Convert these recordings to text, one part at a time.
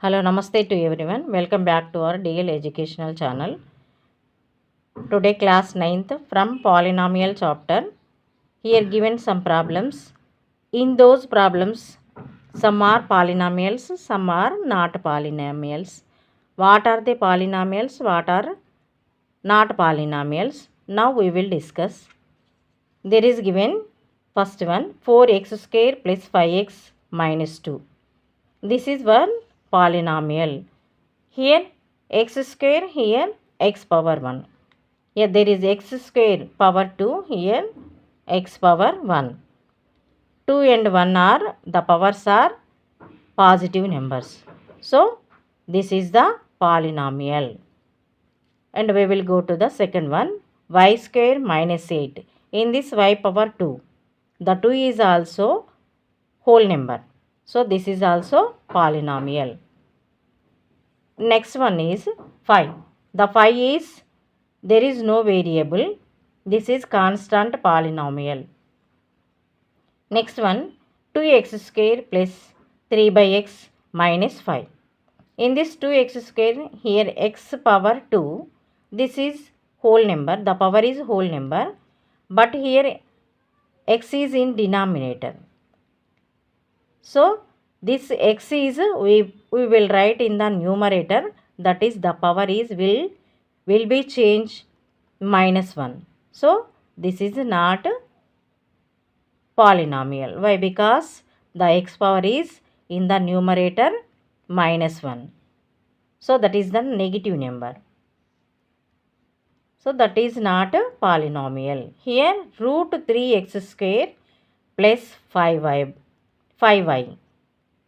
Hello, namaste to everyone. Welcome back to our DL educational channel. Today class 9th from polynomial chapter. Here given some problems. In those problems, some are polynomials, some are not polynomials. What are the polynomials? What are not polynomials? Now we will discuss. There is given first one 4x square plus 5x minus 2. This is one polynomial. Here x square, here x power 1. Here there is x square power 2, here x power 1. 2 and 1 are, the powers are positive numbers. So this is the polynomial. And we will go to the second one, y square minus 8. In this y power 2, the 2 is also whole number. So this is also polynomial. Next one is 5. The 5 is, there is no variable. This is constant polynomial. Next one 2x square plus 3 by x minus 5. In this 2x square, here x power 2. This is whole number. The power is whole number. But here x is in denominator. So this x is, we will write in the numerator, that is the power is will be changed minus 1. So this is not polynomial. Why? Because the x power is in the numerator minus 1. So that is the negative number. So that is not a polynomial. Here root 3x square plus 5y.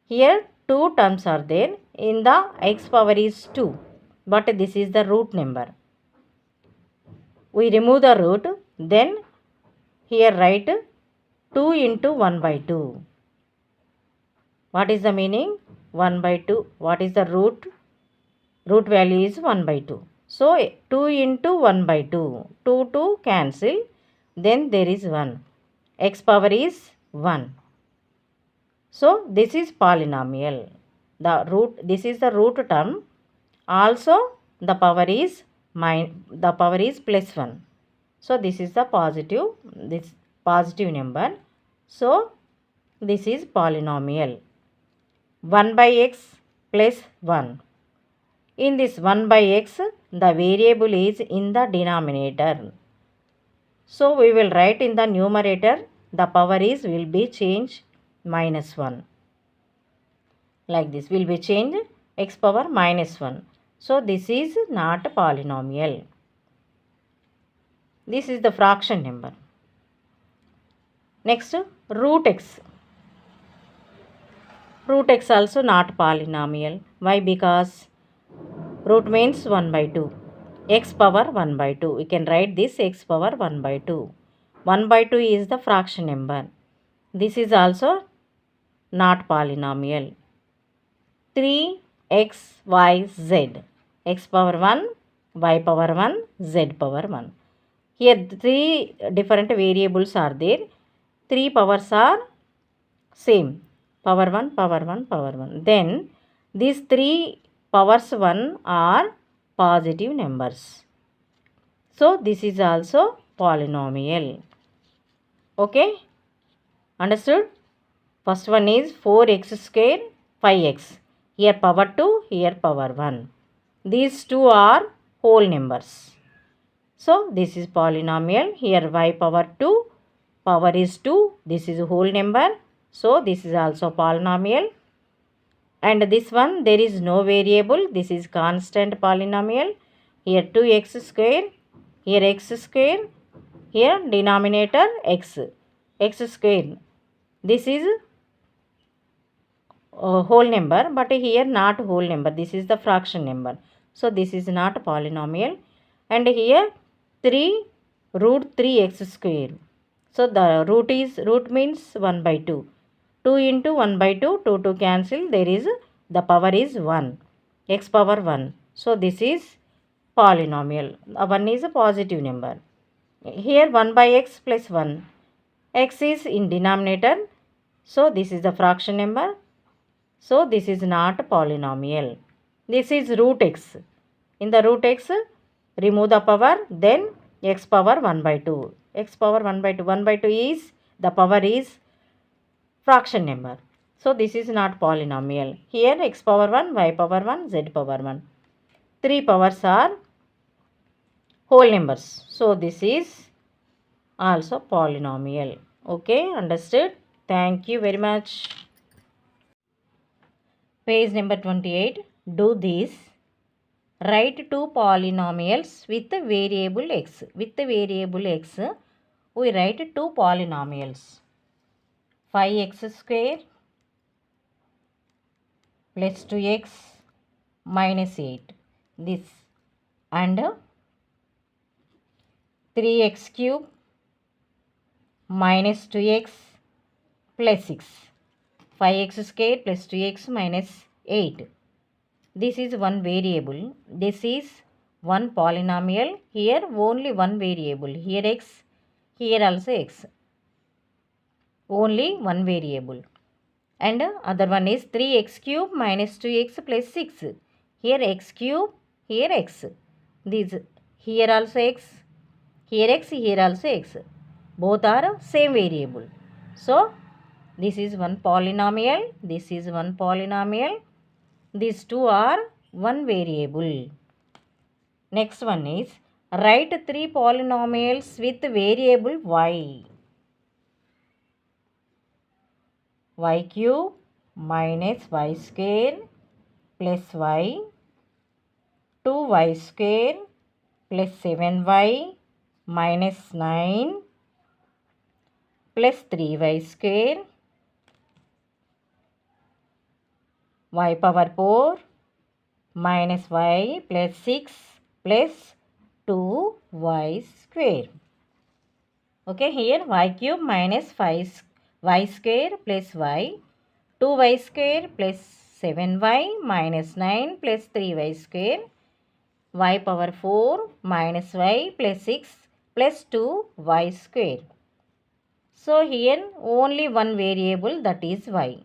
Here two terms are there. In the x power is 2, but this is the root number. We remove the root, then here write 2 into 1 by 2. What is the meaning? 1 by 2. What is the root? Root value is 1 by 2. So 2 into 1 by 2. 2 cancel. Then there is 1. X power is 1. So this is polynomial. The root, this is the root term. Also the power is plus 1. So this is the positive number. So this is polynomial. 1 by x plus 1. In this 1 by x, the variable is in the denominator. So we will write in the numerator, the power is will be changed minus 1. Like this will be changed x power minus 1. So this is not polynomial. This is the fraction number. Next root x. Root x also not polynomial. Why? Because root means 1 by 2. X power 1 by 2. We can write this x power 1 by 2. 1 by 2 is the fraction number. This is also not polynomial. 3x, y, z. X power 1, y power 1, z power 1. Here 3 different variables are there. 3 powers are same. Power 1, power 1, power 1. Then these 3 powers 1 are positive numbers. So this is also polynomial. Okay? Understood? First one is 4x square 5x. Here power 2, here power 1. These two are whole numbers. So this is polynomial. Here y power 2, power is 2. This is a whole number. So this is also polynomial. And this one, there is no variable. This is constant polynomial. Here 2x square, here x square, here denominator x square. This is whole number, but here not whole number. This is the fraction number. So this is not polynomial. And here 3 root 3x square. So the root means 1 by 2. 2 into 1 by 2, 2 cancel. There is, the power is 1. X power 1. So this is polynomial. 1 is a positive number. Here 1 by x plus 1. X is in denominator. So this is the fraction number. So this is not polynomial. This is root x. In the root x, remove the power, then x power 1 by 2. X power 1 by 2. 1 by 2 is, the power is fraction number. So this is not polynomial. Here x power 1, y power 1, z power 1. 3 powers are whole numbers. So this is also polynomial. Okay, understood? Thank you very much. Page number 28. Do this. Write two polynomials with the variable x. With the variable x, we write two polynomials. 5x square plus 2x minus 8. This. And 3x cube minus 2x plus 6. 5x square plus 2x minus 8. This is one variable. This is one polynomial. Here only one variable. Here x, here also x. Only one variable. And other one is 3x cube minus 2x plus 6. Here x cube, here x. This here also x, here x, here also x. Both are same variable. So this is one polynomial. This is one polynomial. These two are one variable. Next one is write three polynomials with variable y. Y cube minus y square plus y. 2y square plus 7y minus 9 plus 3y square. Y power 4 minus y plus 6 plus 2y square. Okay, here y cube minus 5y square plus y. 2y square plus 7y minus 9 plus 3y square. Y power 4 minus y plus 6 plus 2y square. So here only one variable, that is y.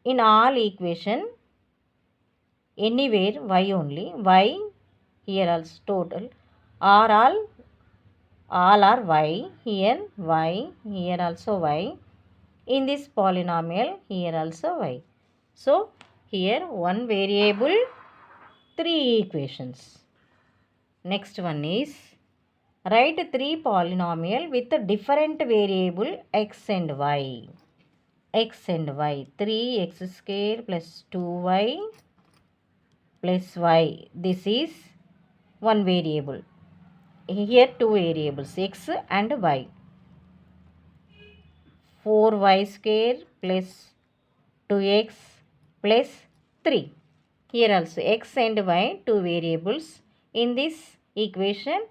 In all equation, anywhere y only, y here also total, are all are y, here y, here also y. In this polynomial, here also y. So here one variable, three equations. Next one is write three polynomial with a different variable x and y. X and y. 3x square plus 2y plus y. This is one variable. Here two variables, x and y. 4y square plus 2x plus 3. Here also x and y, two variables. In this equation,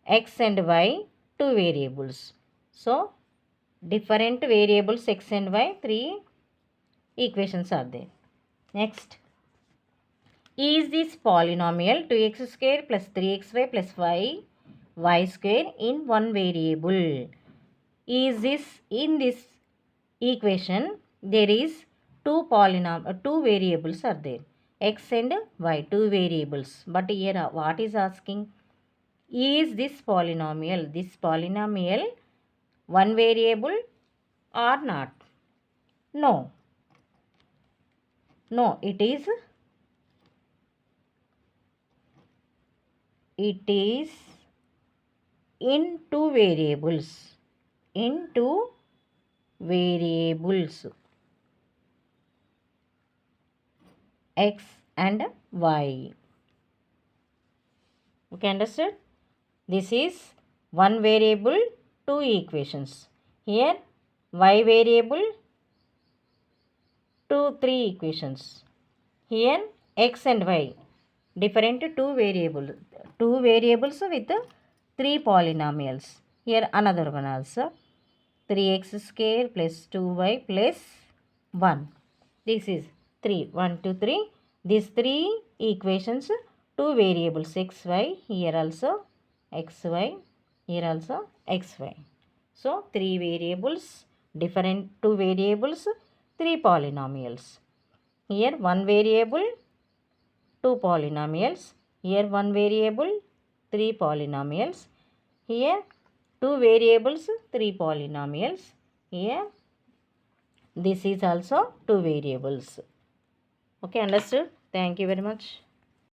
x and y, two variables. So different variables x and y, three equations are there. Next, is this polynomial 2x square plus 3xy plus y square in one variable? Is this, in this equation there is two variables are there, x and y, two variables. But here what is asking? Is this polynomial one variable or not? No, it is in two variables, x and y. Okay, understood? This is one variable, two equations. Here y variable, three equations. Here x and y, different two variables with three polynomials. Here another one also, 3x square plus 2y plus 1. This is 3, 1, 2, 3. These three equations, two variables xy, here also xy, here also xy. So three variables, different two variables, three polynomials. Here one variable, 2 polynomials. Here one variable, 3 polynomials. Here 2 variables, 3 polynomials. Here this is also 2 variables. Okay, understood? Thank you very much.